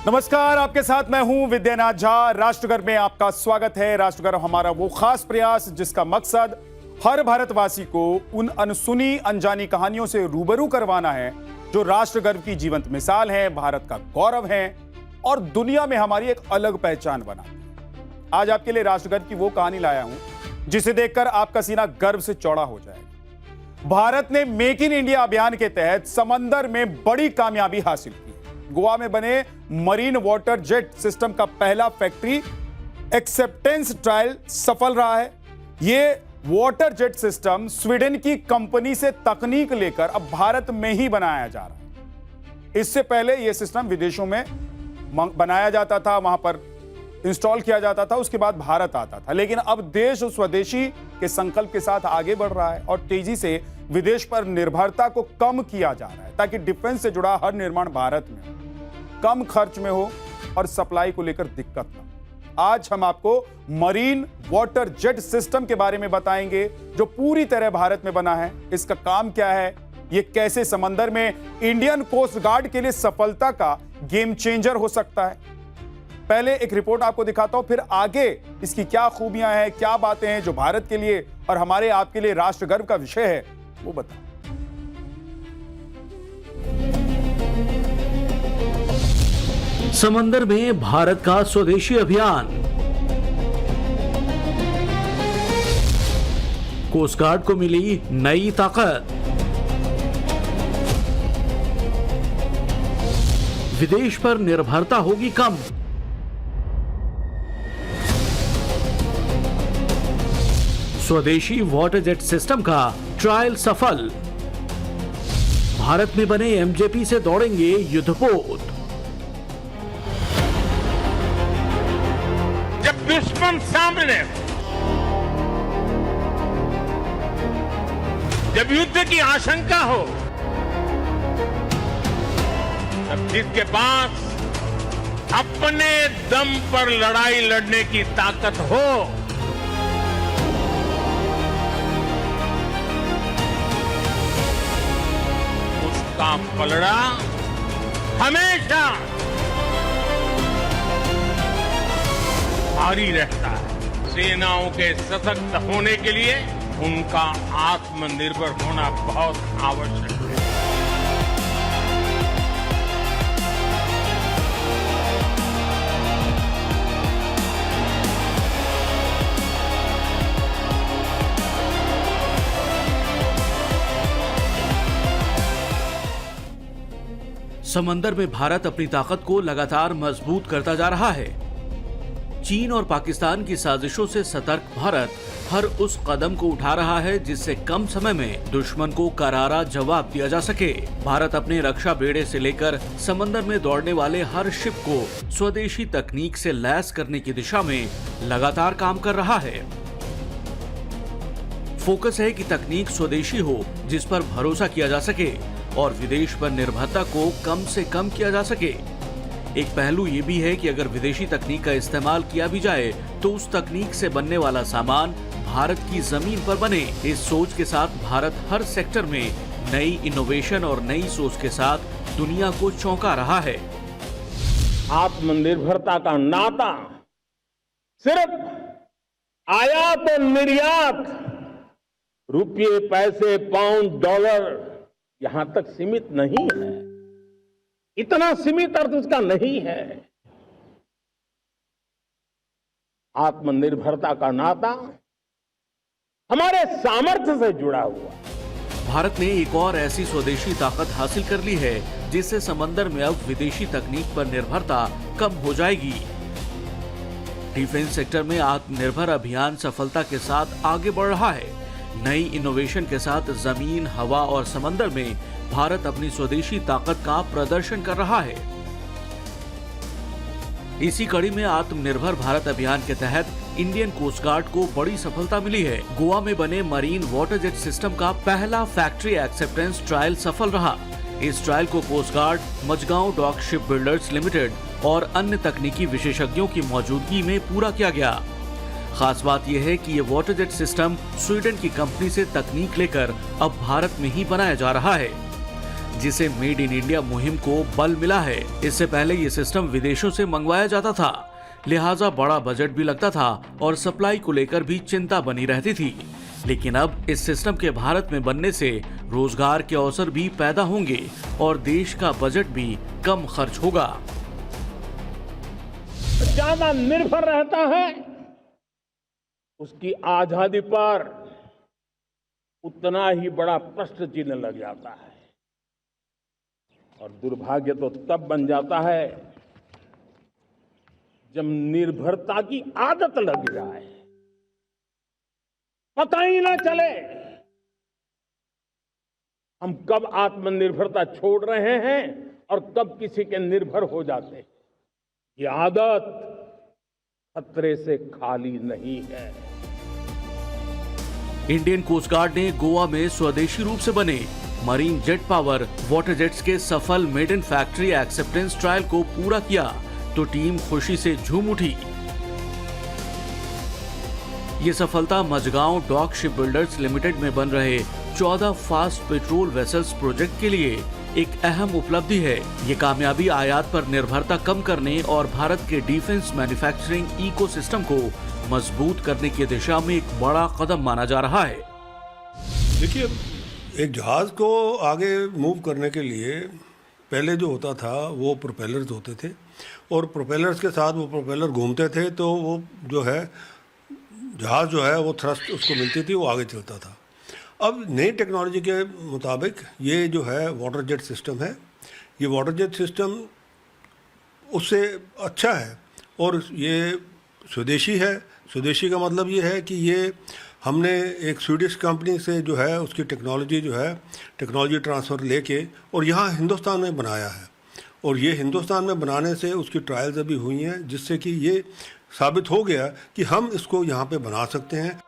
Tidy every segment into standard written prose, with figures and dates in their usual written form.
नमस्कार, आपके साथ मैं हूं विद्यानाथ झा। राष्ट्रगर्व में आपका स्वागत है। राष्ट्रगर्व हमारा वो खास प्रयास जिसका मकसद हर भारतवासी को उन अनसुनी अनजानी कहानियों से रूबरू करवाना है जो राष्ट्रगर्व की जीवंत मिसाल है, भारत का गौरव है और दुनिया में हमारी एक अलग पहचान बनाती है। आज आपके लिए राष्ट्रगर्व की वो कहानी लाया हूं जिसे देखकर आपका सीना गर्व से चौड़ा हो जाएगा। भारत ने मेक इन इंडिया अभियान के तहत समंदर में बड़ी कामयाबी हासिल की। गोवा में बने मरीन वाटर जेट सिस्टम का पहला फैक्ट्री एक्सेप्टेंस ट्रायल सफल रहा है। यह वाटर जेट सिस्टम स्वीडन की कंपनी से तकनीक लेकर अब भारत में ही बनाया जा रहा है। इससे पहले यह सिस्टम विदेशों में बनाया जाता था, वहां पर इंस्टॉल किया जाता था, उसके बाद भारत आता था। लेकिन अब देश स्वदेशी के संकल्प के साथ आगे बढ़ रहा है और तेजी से विदेश पर निर्भरता को कम किया जा रहा है ताकि डिफेंस से जुड़ा हर निर्माण भारत में हो, कम खर्च में हो और सप्लाई को लेकर दिक्कत ना। आज हम आपको मरीन वाटर जेट सिस्टम के बारे में बताएंगे जो पूरी तरह भारत में बना है। इसका काम क्या है, ये कैसे समंदर में इंडियन कोस्ट गार्ड के लिए सफलता का गेम चेंजर हो सकता है। पहले एक रिपोर्ट आपको दिखाता हूं, फिर आगे इसकी क्या खूबियां हैं, क्या बातें हैं जो भारत के लिए और हमारे आपके लिए राष्ट्रगर्व का विषय है, वो बताओ। समंदर में भारत का स्वदेशी अभियान। कोस्ट गार्ड को मिली नई ताकत। विदेश पर निर्भरता होगी कम। स्वदेशी वाटर जेट सिस्टम का ट्रायल सफल। भारत में बने एमजेपी से दौड़ेंगे युद्धपोत। जब दुश्मन सामने हो, जब युद्ध की आशंका हो, तब जिसके पास अपने दम पर लड़ाई लड़ने की ताकत हो, उसका पलड़ा हमेशा भारी रहता है। सेनाओं के सशक्त होने के लिए उनका आत्मनिर्भर होना बहुत आवश्यक है। समंदर में भारत अपनी ताकत को लगातार मजबूत करता जा रहा है। चीन और पाकिस्तान की साजिशों से सतर्क भारत हर उस कदम को उठा रहा है जिससे कम समय में दुश्मन को करारा जवाब दिया जा सके। भारत अपने रक्षा बेड़े से लेकर समंदर में दौड़ने वाले हर शिप को स्वदेशी तकनीक से लैस करने की दिशा में लगातार काम कर रहा है। फोकस है कि तकनीक स्वदेशी हो जिस पर भरोसा किया जा सके और विदेश पर निर्भरता को कम से कम किया जा सके। एक पहलू ये भी है कि अगर विदेशी तकनीक का इस्तेमाल किया भी जाए तो उस तकनीक से बनने वाला सामान भारत की जमीन पर बने। इस सोच के साथ भारत हर सेक्टर में नई इनोवेशन और नई सोच के साथ दुनिया को चौंका रहा है। आत्मनिर्भरता का नाता सिर्फ आयात और निर्यात, रुपये, पैसे, पाउंड, डॉलर यहां तक सीमित नहीं है। इतना सीमित अर्थ उसका नहीं है। आत्मनिर्भरता का नाता हमारे सामर्थ्य से जुड़ा हुआ। भारत ने एक और ऐसी स्वदेशी ताकत हासिल कर ली है जिससे समंदर में अब विदेशी तकनीक पर निर्भरता कम हो जाएगी। डिफेंस सेक्टर में आत्मनिर्भर अभियान सफलता के साथ आगे बढ़ रहा है। नई इनोवेशन के साथ जमीन, हवा और समंदर में भारत अपनी स्वदेशी ताकत का प्रदर्शन कर रहा है। इसी कड़ी में आत्मनिर्भर भारत अभियान के तहत इंडियन कोस्ट गार्ड को बड़ी सफलता मिली है। गोवा में बने मरीन वाटर जेट सिस्टम का पहला फैक्ट्री एक्सेप्टेंस ट्रायल सफल रहा। इस ट्रायल को Coast Guard, Mazagon Dock ship builders Limited और अन्य तकनीकी विशेषज्ञों की मौजूदगी में पूरा किया गया। खास बात यह है कि ये वाटर जेट सिस्टम स्वीडन की कंपनी से तकनीक लेकर अब भारत में ही बनाया जा रहा है। जिसे मेड इन इंडिया मुहिम को बल मिला है। इससे पहले ये सिस्टम विदेशों से मंगवाया जाता था, लिहाजा बड़ा बजट भी लगता था और सप्लाई को लेकर भी चिंता बनी रहती थी। लेकिन अब इस सिस्टम के भारत में बनने से रोजगार के अवसर भी पैदा होंगे और देश का बजट भी कम खर्च होगा। ज्यादा निर्भर रहता है, उसकी आजादी पर उतना ही बड़ा प्रश्न चिन्ह लग जाता है। और दुर्भाग्य तो तब बन जाता है जब निर्भरता की आदत लग जाए, पता ही ना चले हम कब आत्मनिर्भरता छोड़ रहे हैं और कब किसी के निर्भर हो जाते हैं। ये आदत खतरे से खाली नहीं है। इंडियन कोस्ट गार्ड ने गोवा में स्वदेशी रूप से बने marine jet power water jets के सफल made in factory acceptance trial को पूरा किया तो टीम खुशी से झूम उठी। ये सफलता Mazagon dock ship builders Limited में बन रहे 14 फास्ट पेट्रोल वेसल्स प्रोजेक्ट के लिए एक अहम उपलब्धि है। ये कामयाबी आयात पर निर्भरता कम करने और भारत के डिफेंस मैन्युफैक्चरिंग इकोसिस्टम को मजबूत करने की दिशा में एक बड़ा कदम माना जा रहा है। देखिए, एक जहाज को आगे मूव करने के लिए पहले जो होता था वो प्रोपेलर्स होते थे और प्रोपेलर्स के साथ वो प्रोपेलर घूमते थे तो वो जो है जहाज जो है वो थ्रस्ट उसको मिलती थी, वो आगे चलता था। अब नई टेक्नोलॉजी के मुताबिक ये जो है वाटर जेट सिस्टम है, ये वाटर जेट सिस्टम उससे अच्छा है और ये स्वदेशी है। स्वदेशी का मतलब ये है कि ये हमने एक स्वीडिश कंपनी से जो है उसकी टेक्नोलॉजी जो है टेक्नोलॉजी ट्रांसफ़र लेके और यहाँ हिंदुस्तान में बनाया है और ये हिंदुस्तान में बनाने से उसकी ट्रायल्स अभी हुई हैं जिससे कि ये साबित हो गया कि हम इसको यहाँ पे बना सकते हैं।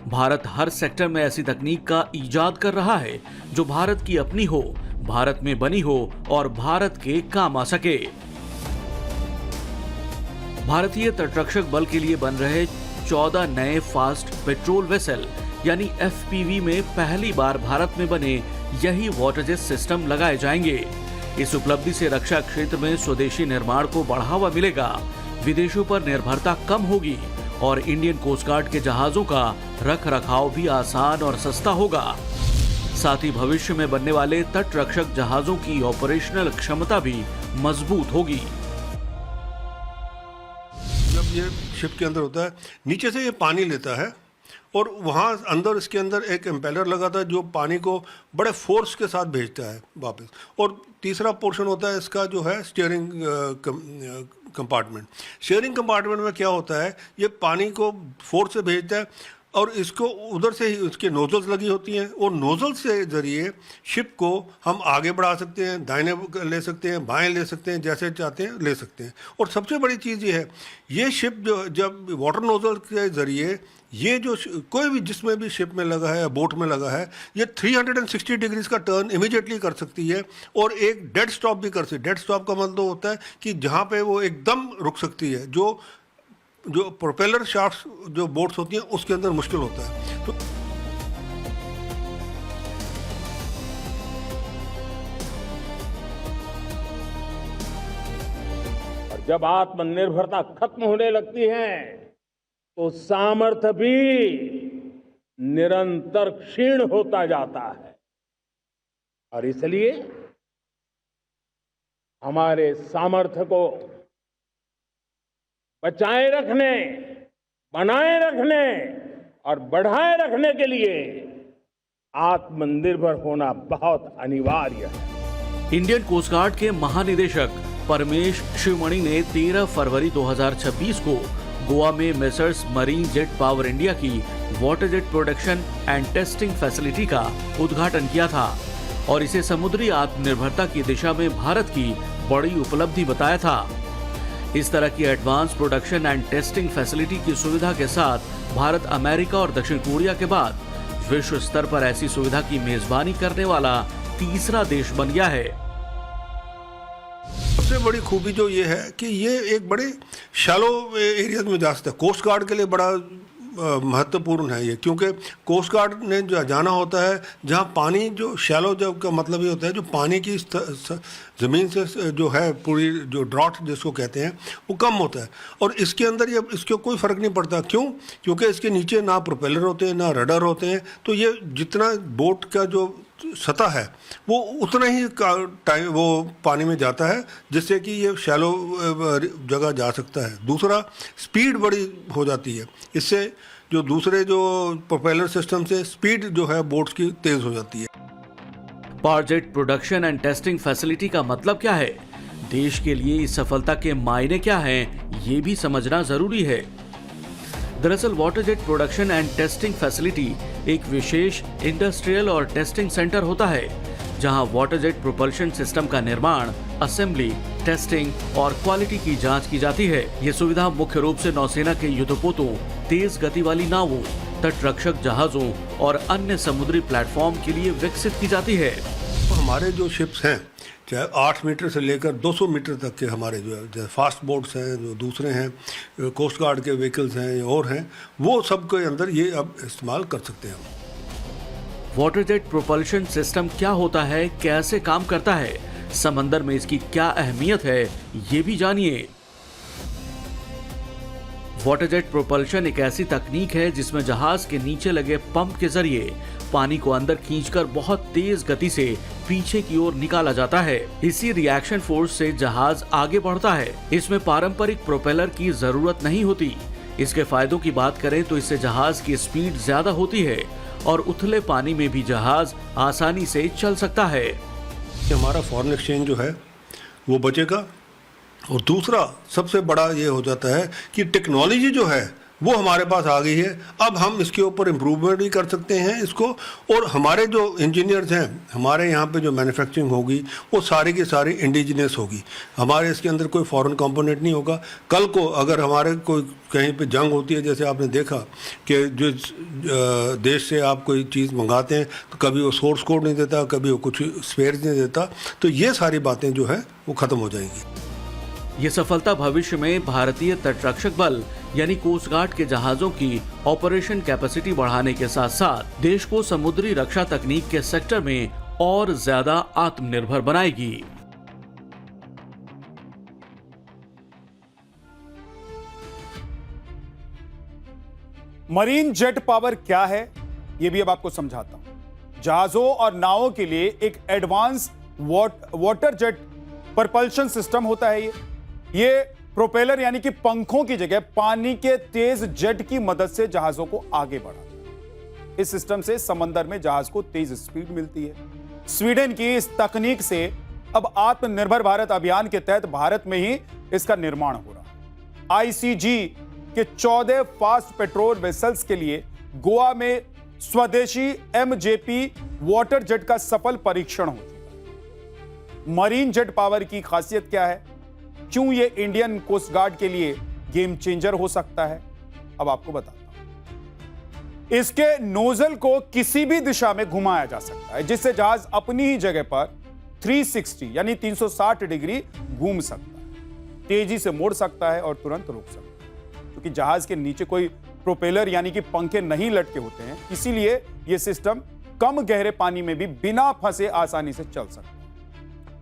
भारत हर सेक्टर में ऐसी तकनीक का इजाद कर रहा है जो भारत की अपनी हो, भारत में बनी हो और भारत के काम आ सके। भारतीय तटरक्षक बल के लिए बन रहे 14 नए फास्ट पेट्रोल वेसल यानी FPV में पहली बार भारत में बने यही वाटर जेट सिस्टम लगाए जाएंगे। इस उपलब्धि से रक्षा क्षेत्र में स्वदेशी निर्माण को बढ़ावा मिलेगा, विदेशों पर निर्भरता कम होगी और इंडियन कोस्ट गार्ड के जहाजों का रख रखाव भी आसान और सस्ता होगा। साथ ही भविष्य में बनने वाले तट रक्षक जहाजों की ऑपरेशनल क्षमता भी मजबूत होगी। जब ये शिप के अंदर होता है, नीचे से ये पानी लेता है और वहाँ अंदर इसके अंदर एक एम्पेलर लगा था जो पानी को बड़े फोर्स के साथ भेजता है वापस। और तीसरा पोर्शन होता है इसका जो है स्टीयरिंग कंपार्टमेंट। स्टीयरिंग कंपार्टमेंट में क्या होता है, ये पानी को फोर्स से भेजता है और इसको उधर से ही उसके नोजल्स लगी होती हैं और नोजल से ज़रिए शिप को हम आगे बढ़ा सकते हैं, दाहिने ले सकते हैं, बाएं ले सकते हैं, जैसे चाहते हैं ले सकते हैं। और सबसे बड़ी चीज़ ये है, ये शिप जो जब वाटर नोजल के ज़रिए ये जो कोई भी जिसमें भी शिप में लगा है या बोट में लगा है, ये 360 डिग्रीज का टर्न इमीडिएटली कर सकती है और एक डेड स्टॉप भी कर सकती है। डेड स्टॉप का मतलब होता है कि जहाँ पे वो एकदम रुक सकती है, जो प्रोपेलर शाफ्ट्स जो बोट्स होती हैं उसके अंदर मुश्किल होता है। तो जब आत्मनिर्भरता खत्म होने लगती है तो सामर्थ्य भी निरंतर क्षीण होता जाता है और इसलिए हमारे सामर्थ्य को बचाए रखने, बनाए रखने और बढ़ाए रखने के लिए आत्मनिर्भर होना बहुत अनिवार्य है। इंडियन कोस्ट गार्ड के महानिदेशक परमेश शिवमणि ने 13 फरवरी 2026 को गोवा में messrs marine jet power India की water jet production and testing facility का उद्घाटन किया था और इसे समुद्री आत्मनिर्भरता की दिशा में भारत की बड़ी उपलब्धि बताया था। इस तरह की advance production and testing facility की सुविधा के साथ भारत अमेरिका और दक्षिण कोरिया के बाद विश्व स्तर पर ऐसी सुविधा की मेजबानी करने वाला तीसरा देश बन गया है। सबसे बड़ी खूबी जो ये है कि ये एक बड़े शैलो एरियाज में जा सकता है। कोस्ट गार्ड के लिए बड़ा महत्वपूर्ण है ये, क्योंकि कोस्ट गार्ड ने जो जाना होता है जहाँ पानी जो शैलो, जब का मतलब ये होता है जो पानी की ज़मीन से जो है पूरी जो ड्रॉट जिसको कहते हैं वो कम होता है, और इसके अंदर ये इसको कोई फ़र्क नहीं पड़ता। क्यों? क्योंकि इसके नीचे ना प्रोपेलर होते हैं ना रडर होते हैं, तो ये जितना बोट का जो सतह है वो उतना ही टाइम वो पानी में जाता है, जिससे कि ये शैलो जगह जा सकता है। दूसरा, स्पीड बड़ी हो जाती है, इससे जो दूसरे जो प्रोपेलर सिस्टम से स्पीड जो है बोट्स की तेज़ हो जाती है। पावरजेट प्रोडक्शन एंड टेस्टिंग फैसिलिटी का मतलब क्या है? देश के लिए इस सफलता के मायने क्या हैं, ये भी समझना जरूरी है। दरअसल वाटरजेट प्रोडक्शन एंड टेस्टिंग फैसिलिटी एक विशेष इंडस्ट्रियल और टेस्टिंग सेंटर होता है, जहां वाटरजेट प्रोपल्शन सिस्टम का निर्माण, असेंबली, टेस्टिंग और क्वालिटी की जांच की जाती है। ये सुविधा मुख्य रूप से नौसेना के युद्धपोतों, तेज गति वाली नावों, तटरक्षक जहाजों और अन्य समुद्री प्लेटफॉर्म के लिए विकसित की जाती है। हमारे जो शिप्स हैं, चाहे 8 मीटर से लेकर 200 मीटर तक के हमारे जो फास्ट बोट्स हैं, जो दूसरे हैं कोस्ट गार्ड के व्हीकल्स हैं और हैं, वो सब के अंदर ये अब इस्तेमाल कर सकते हैं। वाटरजेट प्रोपल्शन सिस्टम क्या होता है, कैसे काम करता है, समंदर में इसकी क्या अहमियत है, ये भी जानिए। वाटरजेट प्रोपल्शन एक ऐसी तकनीक है जिसमें जहाज के नीचे लगे पंप के जरिए पानी को अंदर खींचकर बहुत तेज गति से पीछे की ओर निकाला जाता है। इसी रिएक्शन फोर्स से जहाज आगे बढ़ता है। इसमें पारंपरिक प्रोपेलर की जरूरत नहीं होती। इसके फायदों की बात करें तो इससे जहाज की स्पीड ज्यादा होती है और उथले पानी में भी जहाज आसानी से चल सकता है। हमारा फॉरेन एक्सचेंज जो है वो बचेगा, और दूसरा सबसे बड़ा ये हो जाता है कि टेक्नोलॉजी जो है वो हमारे पास आ गई है। अब हम इसके ऊपर इम्प्रूवमेंट भी कर सकते हैं इसको, और हमारे जो इंजीनियर्स हैं, हमारे यहाँ पे जो मैन्युफैक्चरिंग होगी वो सारी की सारी इंडिजिनस होगी। हमारे इसके अंदर कोई फॉरेन कंपोनेंट नहीं होगा। कल को अगर हमारे कोई कहीं पे जंग होती है, जैसे आपने देखा कि जो देश से आप कोई चीज़ मंगाते हैं तो कभी वो सोर्स कोड नहीं देता, कभी वो कुछ स्पेयर नहीं देता, तो ये सारी बातें जो है वो ख़त्म हो जाएंगी। ये सफलता भविष्य में भारतीय तटरक्षक बल यानी कोस्ट गार्ड के जहाजों की ऑपरेशन कैपेसिटी बढ़ाने के साथ साथ देश को समुद्री रक्षा तकनीक के सेक्टर में और ज्यादा आत्मनिर्भर बनाएगी। मरीन जेट पावर क्या है, यह भी अब आपको समझाता हूं। जहाजों और नावों के लिए एक advance water jet propulsion system होता है। ये प्रोपेलर यानी कि पंखों की जगह पानी के तेज जेट की मदद से जहाजों को आगे बढ़ाता है। इस सिस्टम से समंदर में जहाज को तेज स्पीड मिलती है। स्वीडन की इस तकनीक से अब आत्मनिर्भर भारत अभियान के तहत भारत में ही इसका निर्माण हो रहा है। आईसीजी के 14 फास्ट पेट्रोल वेसल्स के लिए गोवा में स्वदेशी एमजेपी वाटर जेट का सफल परीक्षण हो चुका है। मरीन जेट पावर की खासियत क्या है, क्यों ये इंडियन कोस्ट गार्ड के लिए गेम चेंजर हो सकता है, अब आपको बताता हूं। इसके नोजल को किसी भी दिशा में घुमाया जा सकता है, जिससे जहाज अपनी ही जगह पर 360 यानी 360 डिग्री घूम सकता है, तेजी से मुड़ सकता है और तुरंत रुक सकता है। क्योंकि जहाज के नीचे कोई प्रोपेलर यानी कि पंखे नहीं लटके होते हैं, इसीलिए यह सिस्टम कम गहरे पानी में भी बिना फंसे आसानी से चल सकता है।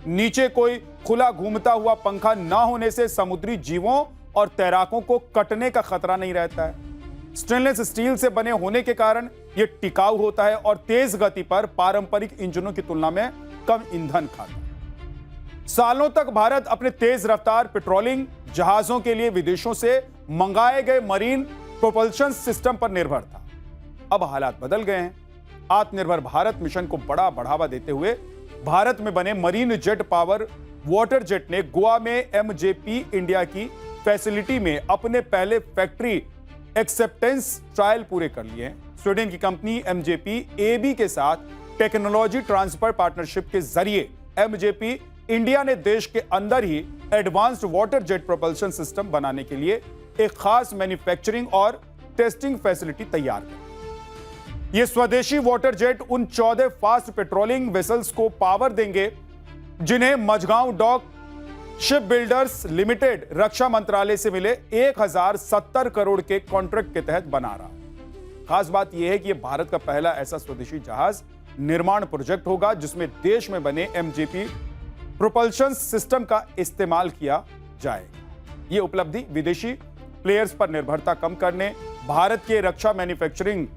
नीचे कोई खुला घूमता हुआ पंखा ना होने से समुद्री जीवों और तैराकों को कटने का खतरा नहीं रहता है। स्टेनलेस स्टील से बने होने के कारण यह टिकाऊ होता है और तेज गति पर पारंपरिक इंजनों की तुलना में कम ईंधन खाता है। सालों तक भारत अपने तेज रफ्तार पेट्रोलिंग जहाजों के लिए विदेशों से मंगाए गए मरीन प्रोपल्शन सिस्टम पर निर्भर था। अब हालात बदल गए हैं। आत्मनिर्भर भारत मिशन को बड़ा बढ़ावा देते हुए भारत में बने marine jet power water jet ने गोवा में एमजेपी इंडिया की फैसिलिटी में अपने पहले फैक्ट्री एक्सेप्टेंस ट्रायल पूरे कर लिए हैं। स्वीडन की कंपनी एमजेपी एबी के साथ टेक्नोलॉजी ट्रांसफर पार्टनरशिप के जरिए एमजेपी इंडिया ने देश के अंदर ही advanced water jet propulsion system बनाने के लिए एक खास मैन्युफैक्चरिंग और टेस्टिंग फैसिलिटी तैयार की। ये स्वदेशी वाटर जेट उन 14 फास्ट पेट्रोलिंग वेसल्स को पावर देंगे जिन्हें Mazagon dock ship builders limited रक्षा मंत्रालय से मिले 1070 करोड़ के कॉन्ट्रैक्ट के तहत बना रहा है। खास बात यह है कि यह भारत का पहला ऐसा स्वदेशी जहाज निर्माण प्रोजेक्ट होगा जिसमें देश में बने एमजीपी प्रोपल्शन सिस्टम का इस्तेमाल किया जाएगा। यह उपलब्धि विदेशी प्लेयर्स पर निर्भरता कम करने, भारत के रक्षा मैन्युफैक्चरिंग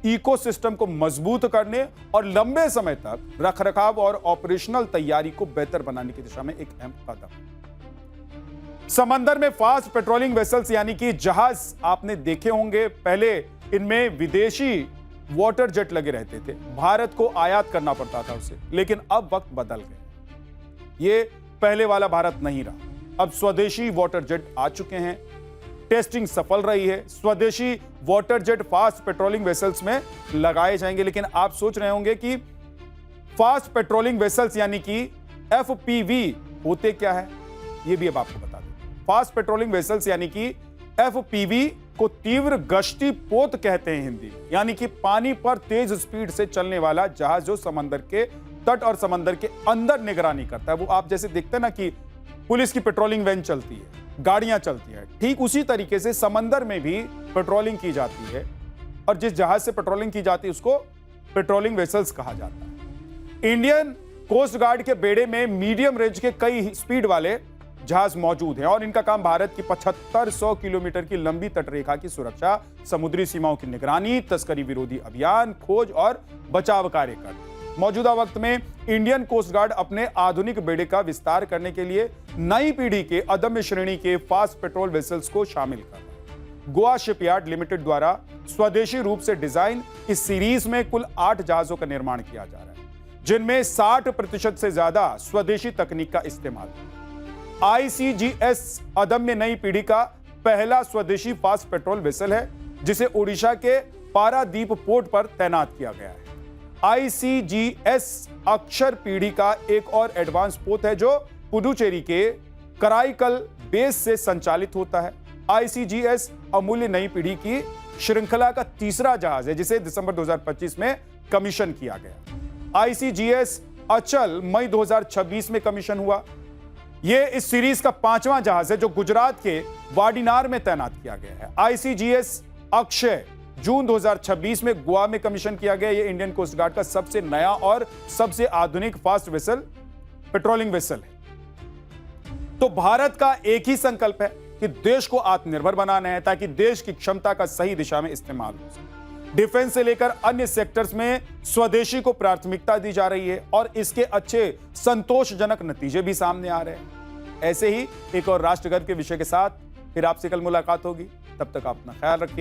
इकोसिस्टम को मजबूत करने और लंबे समय तक रखरखाव और ऑपरेशनल तैयारी को बेहतर बनाने की दिशा में एक अहम कदम है। समंदर में फास्ट पेट्रोलिंग वेसल्स यानी कि जहाज आपने देखे होंगे। पहले इनमें विदेशी वाटर जेट लगे रहते थे, भारत को आयात करना पड़ता था उसे, लेकिन अब वक्त बदल गया। ये पहले वाला भारत नहीं रहा, अब स्वदेशी वाटर जेट आ चुके हैं। टेस्टिंग सफल रही है। स्वदेशी water jet fast patrolling vessels में लगाए जाएंगे। लेकिन आप सोच रहे होंगे कि फास्ट पेट्रोलिंग वेसल्स यानी कि एफपीवी होते क्या है, यह भी अब आपको बता दें। फास्ट पेट्रोलिंग वेसल्स यानी कि एफपीवी को तीव्र गश्ती पोत कहते हैं हिंदी में, यानी कि पानी पर तेज स्पीड से चलने वाला जहाज जो समंदर के तट और समंदर के अंदर निगरानी करता है। वो आप जैसे देखते हैं ना कि पुलिस की पेट्रोलिंग वैन चलती है, गाड़ियां चलती है, ठीक उसी तरीके से समंदर में भी पेट्रोलिंग की जाती है। और जिस जहाज से पेट्रोलिंग की जाती है उसको पेट्रोलिंग वेसल्स कहा जाता है। इंडियन कोस्ट गार्ड के बेड़े में मीडियम रेंज के कई स्पीड वाले जहाज मौजूद हैं और इनका काम भारत की 7500 किलोमीटर की लंबी तटरेखा की सुरक्षा, समुद्री सीमाओं की निगरानी, तस्करी विरोधी अभियान, खोज और बचाव कार्य करना। मौजूदा वक्त में इंडियन कोस्ट गार्ड अपने आधुनिक बेड़े का विस्तार करने के लिए नई पीढ़ी के अदम्य श्रेणी के फास्ट पेट्रोल वेसल्स को शामिल कर रहा है। गोवा शिपयार्ड लिमिटेड द्वारा स्वदेशी रूप से डिजाइन इस सीरीज में कुल 8 जहाजों का निर्माण किया जा रहा है, जिनमें 60% से ज्यादा स्वदेशी तकनीक का इस्तेमाल है। ICGS अदम्य नई पीढ़ी का पहला स्वदेशी फास्ट पेट्रोल वेसल है, जिसे ओडिशा के पारादीप पोर्ट पर तैनात किया गया है। ICGS अक्षर पीढ़ी का एक और एडवांस पोत है जो पुडुचेरी के कराईकल बेस से संचालित होता है। ICGS अमूल्य नई पीढ़ी की श्रृंखला का तीसरा जहाज है जिसे दिसंबर 2025 में कमीशन किया गया। ICGS अचल मई 2026 में कमीशन हुआ। यह इस सीरीज का 5वां जहाज है जो गुजरात के वाडीनार में तैनात किया गया है। ICGS अक्षय जून 2026 में गोवा में कमीशन किया गया। यह इंडियन कोस्ट गार्ड का सबसे नया और सबसे आधुनिक फास्ट वेसल पेट्रोलिंग वेसल है। तो भारत का एक ही संकल्प है कि देश को आत्मनिर्भर बनाना है ताकि देश की क्षमता का सही दिशा में इस्तेमाल हो सके। डिफेंस से लेकर अन्य सेक्टर्स में स्वदेशी को प्राथमिकता दी जा रही है और इसके अच्छे संतोषजनक नतीजे भी सामने आ रहे हैं। ऐसे ही एक और राष्ट्र गर्व के विषय के साथ फिर आपसे कल मुलाकात होगी। तब तक आप अपना ख्याल रखिए।